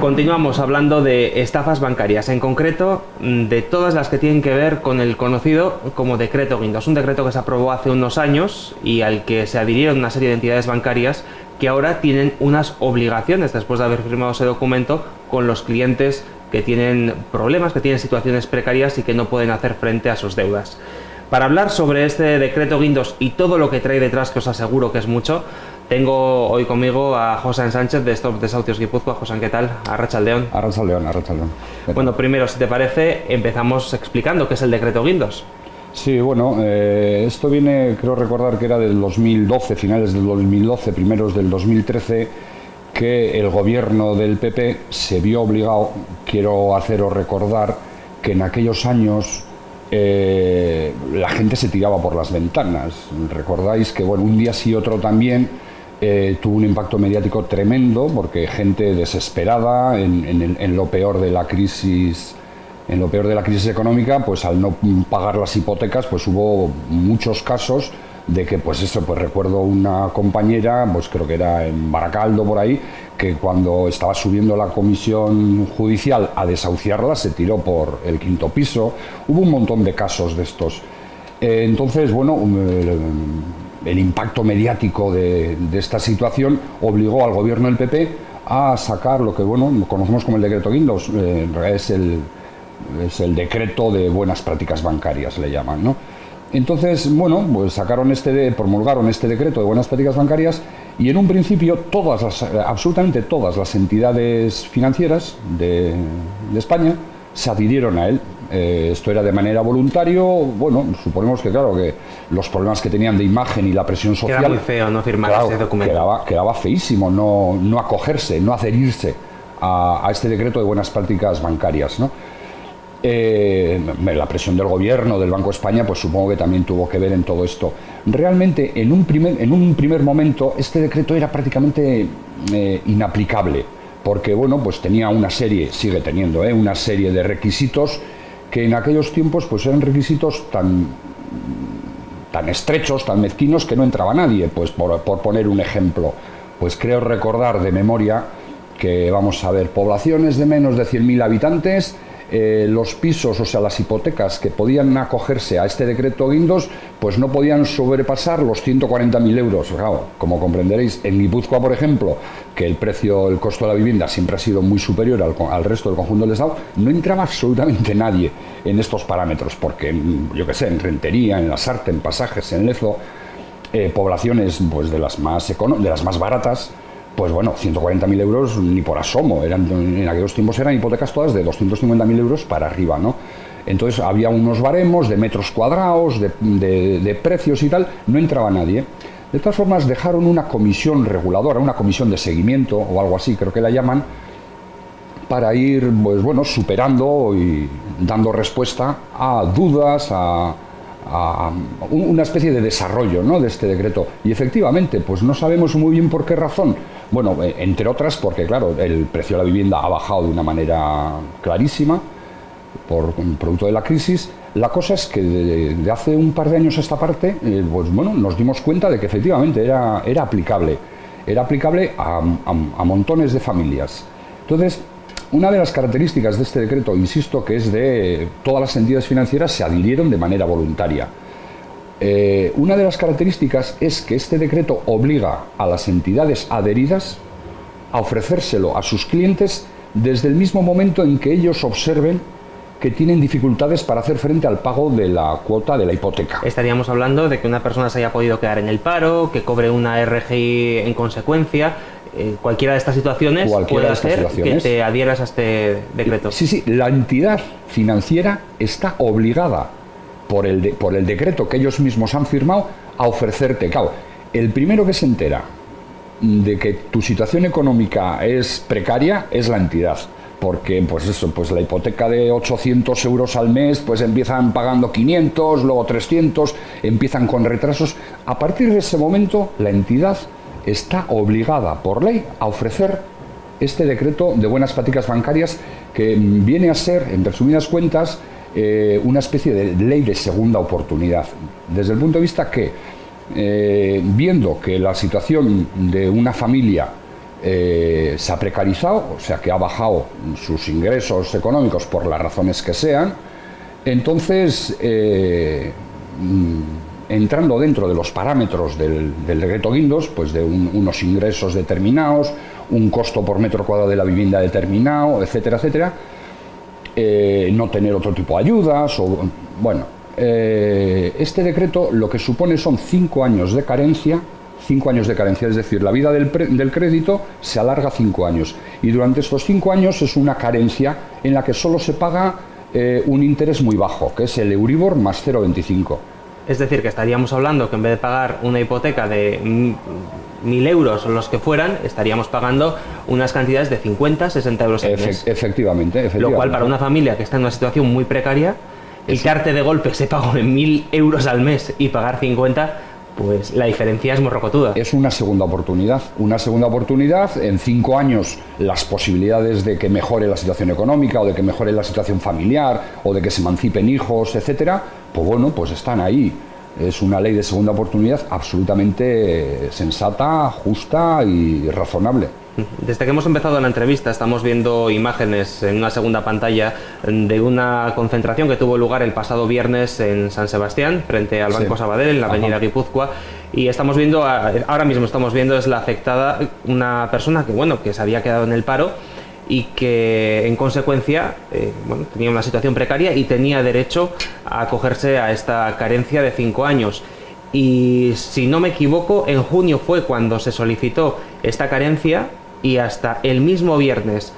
Continuamos hablando de estafas bancarias, en concreto de todas las que tienen que ver con el conocido como Decreto Guindos, un decreto que se aprobó hace unos años y al que se adhirieron una serie de entidades bancarias que ahora tienen unas obligaciones después de haber firmado ese documento con los clientes que tienen problemas, que tienen situaciones precarias y que no pueden hacer frente a sus deudas. Para hablar sobre este Decreto Guindos y todo lo que trae detrás, que os aseguro que es mucho, tengo hoy conmigo a José Sánchez de Stop Desahucios Guipúzcoa. José, ¿qué tal? Arratsaldeon. Arratsaldeon. Bueno, primero, si te parece, empezamos explicando qué es el Decreto Guindos. Sí, bueno, esto viene, creo recordar que era del 2012, finales del 2012, primeros del 2013, que el gobierno del PP se vio obligado, quiero haceros recordar, que en aquellos años la gente se tiraba por las ventanas. Recordáis que, bueno, un día sí otro también tuvo un impacto mediático tremendo, porque gente desesperada en lo peor de la crisis. En lo peor de la crisis económica, pues al no pagar las hipotecas, pues hubo muchos casos de que, pues eso, pues recuerdo una compañera, pues creo que era en Baracaldo por ahí, que cuando estaba subiendo la comisión judicial a desahuciarla se tiró por el quinto piso. Hubo un montón de casos de estos. Entonces, bueno, el impacto mediático de esta situación obligó al gobierno del PP a sacar lo que, bueno, conocemos como el Decreto Guindos. Es el decreto de buenas prácticas bancarias, le llaman, ¿no? Entonces, bueno, pues promulgaron este decreto de buenas prácticas bancarias y en un principio absolutamente todas las entidades financieras de España se adhirieron a él. Esto era de manera voluntaria. Bueno, suponemos que, claro, que los problemas que tenían de imagen y la presión social... Era muy feo no firmar ese documento. Quedaba feísimo no acogerse, no adherirse a este decreto de buenas prácticas bancarias, ¿no? La presión del gobierno, del Banco de España, pues supongo que también tuvo que ver en todo esto. Realmente, en un primer momento, este decreto era prácticamente inaplicable, porque, bueno, pues tenía sigue teniendo una serie de requisitos que en aquellos tiempos pues eran requisitos tan estrechos, tan mezquinos, que no entraba nadie. Pues por poner un ejemplo, pues creo recordar de memoria que, vamos a ver, poblaciones de menos de 100.000 habitantes, los pisos, o sea, las hipotecas que podían acogerse a este decreto Guindos, pues no podían sobrepasar los 140.000 euros. Claro, como comprenderéis, en Guipúzcoa, por ejemplo, que el costo de la vivienda siempre ha sido muy superior al resto del conjunto del Estado, no entraba absolutamente nadie en estos parámetros, porque, yo qué sé, en Rentería, en Lasarte, en Pasajes, en Lezo, poblaciones pues de las más baratas, pues bueno, 140.000 euros ni por asomo. En aquellos tiempos eran hipotecas todas de 250.000 euros para arriba, ¿no? Entonces había unos baremos de metros cuadrados, de precios y tal, no entraba nadie. De todas formas, dejaron una comisión reguladora, una comisión de seguimiento o algo así, creo que la llaman, para ir, pues bueno, superando y dando respuesta a dudas, a una especie de desarrollo, ¿no?, de este decreto. Y efectivamente, pues no sabemos muy bien por qué razón. Bueno, entre otras porque, claro, el precio de la vivienda ha bajado de una manera clarísima por producto de la crisis. La cosa es que de hace un par de años a esta parte, pues bueno, nos dimos cuenta de que efectivamente era aplicable. Era aplicable a montones de familias. Entonces, una de las características de este decreto, insisto, que es de todas las entidades financieras se adhirieron de manera voluntaria. Una de las características es que este decreto obliga a las entidades adheridas a ofrecérselo a sus clientes desde el mismo momento en que ellos observen que tienen dificultades para hacer frente al pago de la cuota de la hipoteca. Estaríamos hablando de que una persona se haya podido quedar en el paro, que cobre una RGI en consecuencia. Cualquiera de estas situaciones puede hacer que te adhieras a este decreto. Sí, la entidad financiera está obligada por el decreto que ellos mismos han firmado a ofrecerte. Claro, el primero que se entera de que tu situación económica es precaria es la entidad. Porque, pues eso, pues la hipoteca de 800 euros al mes, pues empiezan pagando 500, luego 300, empiezan con retrasos. A partir de ese momento, la entidad está obligada por ley a ofrecer este decreto de buenas prácticas bancarias, que viene a ser, en resumidas cuentas, una especie de ley de segunda oportunidad. Desde el punto de vista que, viendo que la situación de una familia se ha precarizado, o sea que ha bajado sus ingresos económicos por las razones que sean. Entonces, entrando dentro de los parámetros del decreto Guindos, pues de unos ingresos determinados, un costo por metro cuadrado de la vivienda determinado, etcétera, etcétera, no tener otro tipo de ayudas, este decreto lo que supone son 5 años de carencia. 5 años de carencia, es decir, la vida del crédito se alarga 5 años y durante estos 5 años es una carencia en la que solo se paga un interés muy bajo, que es el Euribor más 0,25. Es decir, que estaríamos hablando que en vez de pagar una hipoteca de 1.000 euros o los que fueran, estaríamos pagando unas cantidades de 50, 60 euros al mes. Efectivamente. Lo cual para una familia que está en una situación muy precaria, quitarte de golpe ese pago de 1.000 euros al mes y pagar 50, pues la diferencia es morrocotuda. Es una segunda oportunidad. En 5 años las posibilidades de que mejore la situación económica o de que mejore la situación familiar o de que se emancipen hijos, etcétera, pues bueno, pues están ahí. Es una ley de segunda oportunidad absolutamente sensata, justa y razonable. Desde que hemos empezado la entrevista estamos viendo imágenes en una segunda pantalla de una concentración que tuvo lugar el pasado viernes en San Sebastián, frente al Banco Sabadell, en la avenida Guipúzcoa, y estamos viendo, ahora mismo estamos viendo, es la afectada, una persona que se había quedado en el paro y que en consecuencia tenía una situación precaria y tenía derecho a acogerse a esta carencia de 5 años. Y si no me equivoco, en junio fue cuando se solicitó esta carencia y hasta el mismo viernes,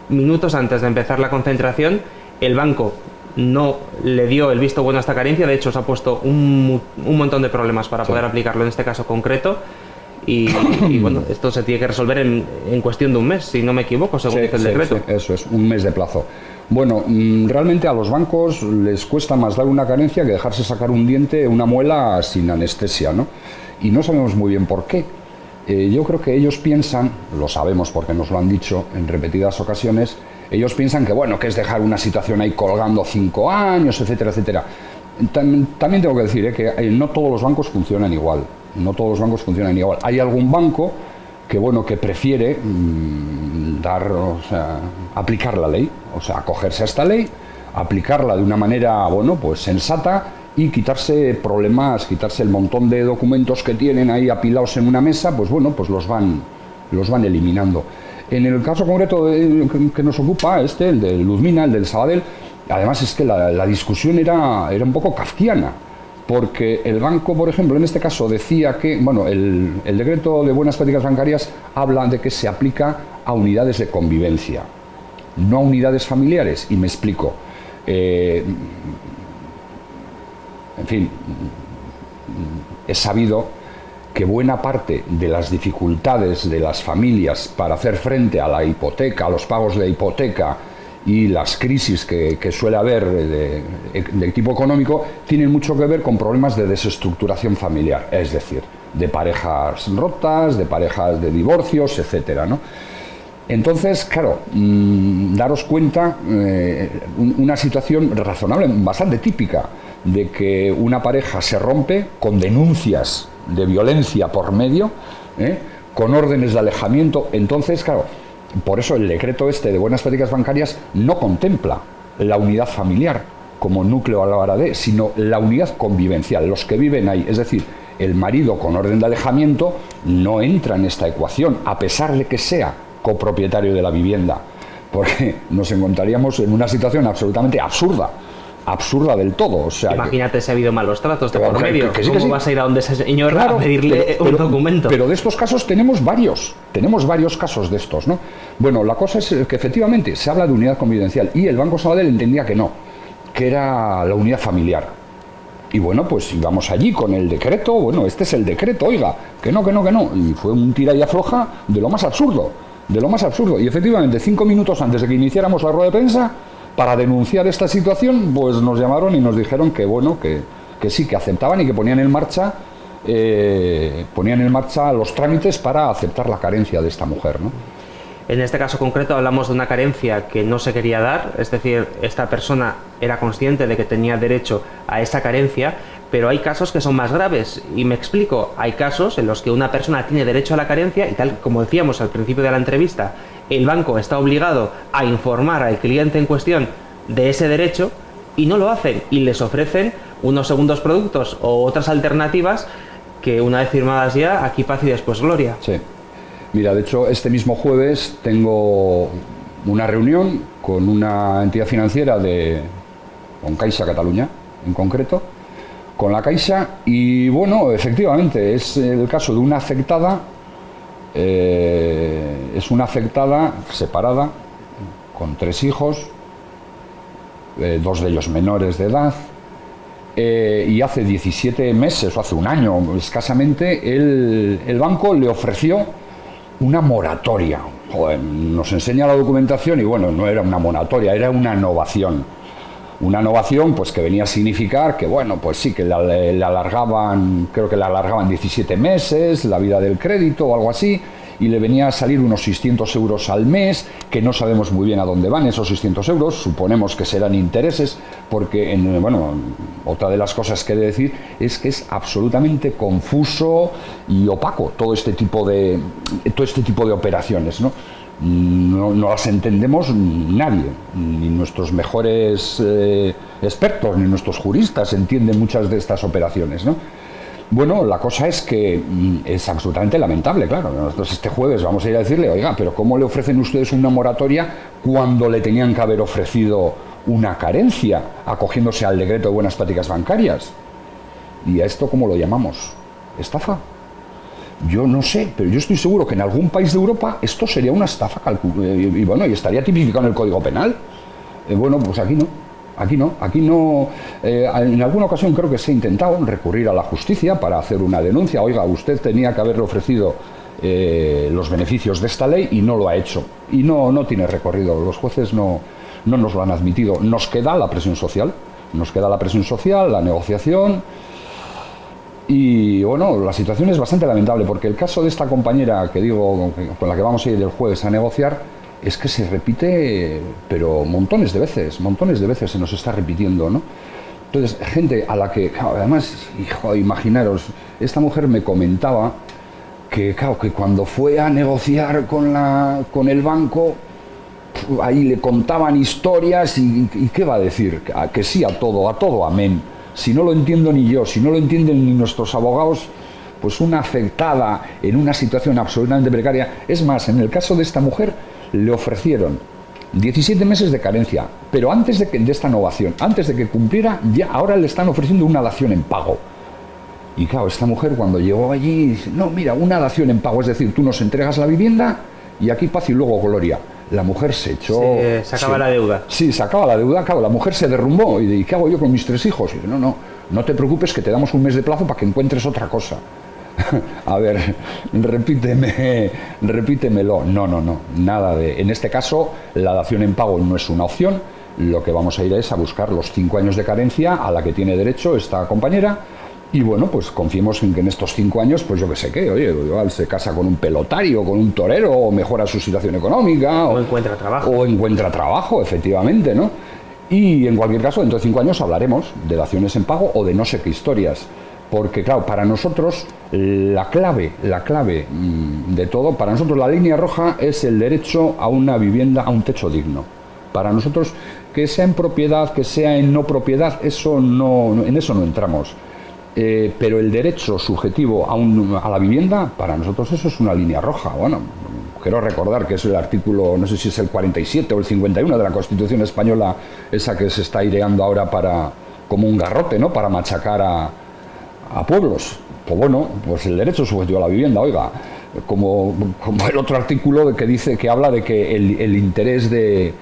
minutos antes de empezar la concentración, el banco no le dio el visto bueno a esta carencia. De hecho, se ha puesto un montón de problemas para poder aplicarlo en este caso concreto. Y bueno, esto se tiene que resolver en cuestión de un mes, si no me equivoco, según dice el decreto. Sí, eso es, un mes de plazo. Bueno, realmente a los bancos les cuesta más dar una carencia que dejarse sacar un diente, una muela sin anestesia, ¿no? Y no sabemos muy bien por qué. Yo creo que ellos piensan, lo sabemos porque nos lo han dicho en repetidas ocasiones, ellos piensan que bueno, que es dejar una situación ahí colgando 5 años, etcétera, etcétera. También tengo que decir que no todos los bancos funcionan igual. Hay algún banco que bueno, que prefiere aplicar la ley, o sea, acogerse a esta ley, aplicarla de una manera, bueno, pues sensata y quitarse problemas, quitarse el montón de documentos que tienen ahí apilados en una mesa, pues bueno, pues los van eliminando. En el caso concreto que nos ocupa, el de Luzmina, el del Sabadell, además es que la discusión era un poco kafkiana, porque el banco, por ejemplo, en este caso decía que, bueno, el decreto de buenas prácticas bancarias habla de que se aplica a unidades de convivencia, no a unidades familiares, y me explico. En fin, es sabido que buena parte de las dificultades de las familias para hacer frente a la hipoteca, a los pagos de hipoteca y las crisis que suele haber de tipo económico, tienen mucho que ver con problemas de desestructuración familiar, es decir, de parejas rotas, de parejas de divorcios, etcétera, ¿no? Entonces, claro, daros cuenta, una situación razonable, bastante típica, de que una pareja se rompe con denuncias de violencia por medio, con órdenes de alejamiento. Entonces, claro, por eso el decreto de buenas prácticas bancarias no contempla la unidad familiar como núcleo a la hora de, sino la unidad convivencial, los que viven ahí. Es decir, el marido con orden de alejamiento no entra en esta ecuación, a pesar de que sea copropietario de la vivienda, porque nos encontraríamos en una situación absolutamente absurda del todo. O sea, imagínate si ha habido malos tratos de por medio. Que sí, ¿Cómo vas a ir a donde ese señor a pedirle un documento? Pero de estos casos tenemos varios casos de estos, ¿no? Bueno, la cosa es que efectivamente se habla de unidad convivencial y el Banco Sabadell entendía que no, que era la unidad familiar. Y bueno, pues íbamos allí con el decreto, bueno, este es el decreto, oiga, que no. Y fue un tira y afloja de lo más absurdo. Y efectivamente, 5 minutos antes de que iniciáramos la rueda de prensa, para denunciar esta situación, pues nos llamaron y nos dijeron que bueno, que sí, que aceptaban y que ponían en marcha los trámites para aceptar la carencia de esta mujer, ¿no? En este caso concreto hablamos de una carencia que no se quería dar, es decir, esta persona era consciente de que tenía derecho a esa carencia, Pero hay casos que son más graves, y me explico. Hay casos en los que una persona tiene derecho a la carencia y, tal como decíamos al principio de la entrevista, el banco está obligado a informar al cliente en cuestión de ese derecho y no lo hacen, y les ofrecen unos segundos productos o otras alternativas que, una vez firmadas ya, aquí paz y después gloria. Sí. Mira, de hecho, este mismo jueves tengo una reunión con una entidad financiera con Caixa Cataluña, en concreto, con la Caixa, y bueno, efectivamente, es el caso de una afectada, es una afectada separada, con 3 hijos, 2 de ellos menores de edad, y hace 17 meses, o hace un año escasamente, el banco le ofreció una moratoria. Joder, nos enseña la documentación y bueno, no era una moratoria, era una novación. Una novación pues que venía a significar que bueno, pues sí, que le alargaban, creo que le alargaban 17 meses la vida del crédito o algo así, y le venía a salir unos 600 euros al mes, que no sabemos muy bien a dónde van esos 600 euros, suponemos que serán intereses, porque, bueno, otra de las cosas que he de decir es que es absolutamente confuso y opaco todo este tipo de operaciones, ¿no? No las entendemos nadie, ni nuestros mejores expertos, ni nuestros juristas entienden muchas de estas operaciones, ¿no? Bueno, la cosa es que es absolutamente lamentable, claro. Nosotros este jueves vamos a ir a decirle, oiga, pero ¿cómo le ofrecen ustedes una moratoria cuando le tenían que haber ofrecido una carencia, acogiéndose al decreto de buenas prácticas bancarias? ¿Y a esto cómo lo llamamos? ¿Estafa? Yo no sé, pero yo estoy seguro que en algún país de Europa esto sería una estafa, y bueno, y estaría tipificado en el Código Penal. Bueno, pues aquí no. Aquí no, en alguna ocasión creo que se ha intentado recurrir a la justicia para hacer una denuncia. Oiga, usted tenía que haberle ofrecido los beneficios de esta ley y no lo ha hecho. Y no tiene recorrido, los jueces no nos lo han admitido. Nos queda la presión social, la negociación. Y bueno, la situación es bastante lamentable porque el caso de esta compañera que digo, con la que vamos a ir el jueves a negociar, es que se repite, pero montones de veces se nos está repitiendo, ¿no? Entonces, gente a la que, claro, además, hijo, imaginaros, esta mujer me comentaba que, claro, que cuando fue a negociar con el banco, ahí le contaban historias y ¿qué va a decir? Que sí a todo, amén. Si no lo entiendo ni yo, si no lo entienden ni nuestros abogados, pues una afectada en una situación absolutamente precaria. Es más, en el caso de esta mujer, le ofrecieron 17 meses de carencia, pero antes de esta novación, antes de que cumpliera, ya ahora le están ofreciendo una dación en pago. Y claro, esta mujer cuando llegó allí, dice, no, mira, una dación en pago, es decir, tú nos entregas la vivienda y aquí paz y luego gloria. La mujer se echó... Se acaba la deuda. Sí, se acaba la deuda, claro, la mujer se derrumbó y ¿qué hago yo con mis 3 hijos? Y dice, no te preocupes que te damos un mes de plazo para que encuentres otra cosa. A ver, repítemelo. No, nada de... En este caso, la dación en pago no es una opción. Lo que vamos a ir es a buscar los 5 años de carencia a la que tiene derecho esta compañera. Y bueno, pues confiemos en que en estos 5 años, pues yo qué sé qué, oye, igual se casa con un pelotario, con un torero, o mejora su situación económica. O encuentra trabajo. O encuentra trabajo, efectivamente, ¿no? Y en cualquier caso, dentro de 5 años hablaremos de daciones en pago o de no sé qué historias. Porque, claro, para nosotros la clave de todo, para nosotros la línea roja es el derecho a una vivienda, a un techo digno. Para nosotros, que sea en propiedad, que sea en no propiedad, en eso no entramos. Pero el derecho subjetivo a la vivienda, para nosotros eso es una línea roja. Bueno, quiero recordar que es el artículo, no sé si es el 47 o el 51 de la Constitución española, esa que se está aireando ahora como un garrote, ¿no?, para machacar a pueblos. Pues bueno, pues el derecho subjetivo a la vivienda, oiga, como el otro artículo que dice, que habla de que el interés de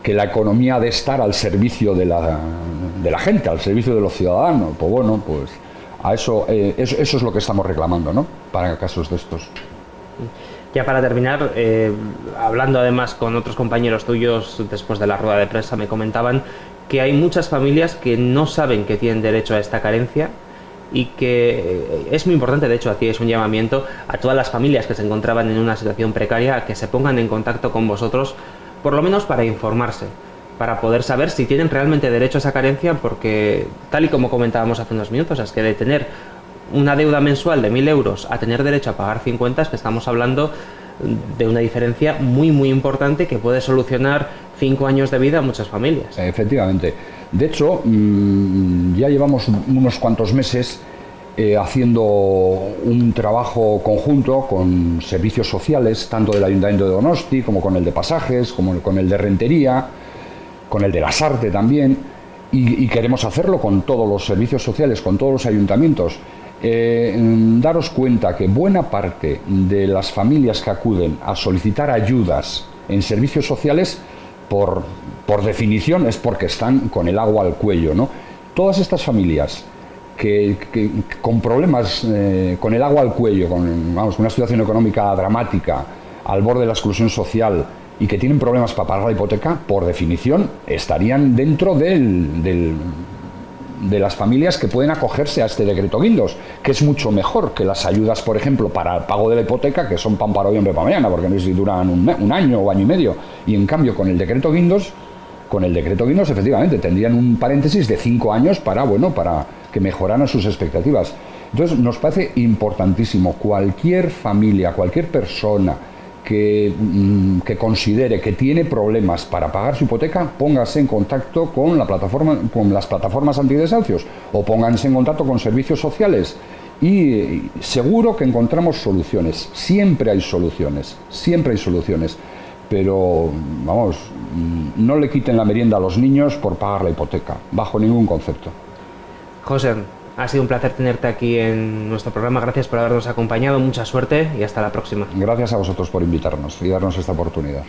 que la economía ha de estar al servicio de la gente, al servicio de los ciudadanos. Pues bueno, pues a eso es lo que estamos reclamando, ¿no?, para casos de estos. Ya para terminar, hablando además con otros compañeros tuyos después de la rueda de prensa, me comentaban que hay muchas familias que no saben que tienen derecho a esta carencia y que es muy importante. De hecho, hacíais un llamamiento a todas las familias que se encontraban en una situación precaria a que se pongan en contacto con vosotros, por lo menos para informarse. para poder saber si tienen realmente derecho a esa carencia, porque tal y como comentábamos hace unos minutos, es que de tener una deuda mensual de 1.000 euros a tener derecho a pagar 50, es que estamos hablando de una diferencia muy muy importante que puede solucionar 5 años de vida a muchas familias. Efectivamente. De hecho, ya llevamos unos cuantos meses haciendo un trabajo conjunto con servicios sociales, tanto del Ayuntamiento de Donosti como con el de Pasajes, como con el de Rentería, con el de Lasarte también, y queremos hacerlo con todos los servicios sociales, con todos los ayuntamientos. Daros cuenta que buena parte de las familias que acuden a solicitar ayudas en servicios sociales, por definición, es porque están con el agua al cuello, ¿no? Todas estas familias que con problemas, con el agua al cuello, con una situación económica dramática, al borde de la exclusión social, y que tienen problemas para pagar la hipoteca, por definición estarían dentro de las familias que pueden acogerse a este decreto Guindos, que es mucho mejor que las ayudas, por ejemplo, para el pago de la hipoteca, que son pan para hoy y hambre para mañana, porque no sé si duran un año o año y medio. Y en cambio, con el decreto Guindos, efectivamente, tendrían un paréntesis de 5 años para que mejoraran sus expectativas. Entonces, nos parece importantísimo cualquier familia, cualquier persona que considere que tiene problemas para pagar su hipoteca, póngase en contacto con las plataformas antidesahucios, o pónganse en contacto con servicios sociales, y seguro que encontramos soluciones. Siempre hay soluciones, pero vamos, no le quiten la merienda a los niños por pagar la hipoteca, bajo ningún concepto. José, ha sido un placer tenerte aquí en nuestro programa. Gracias por habernos acompañado, mucha suerte y hasta la próxima. Gracias a vosotros por invitarnos y darnos esta oportunidad.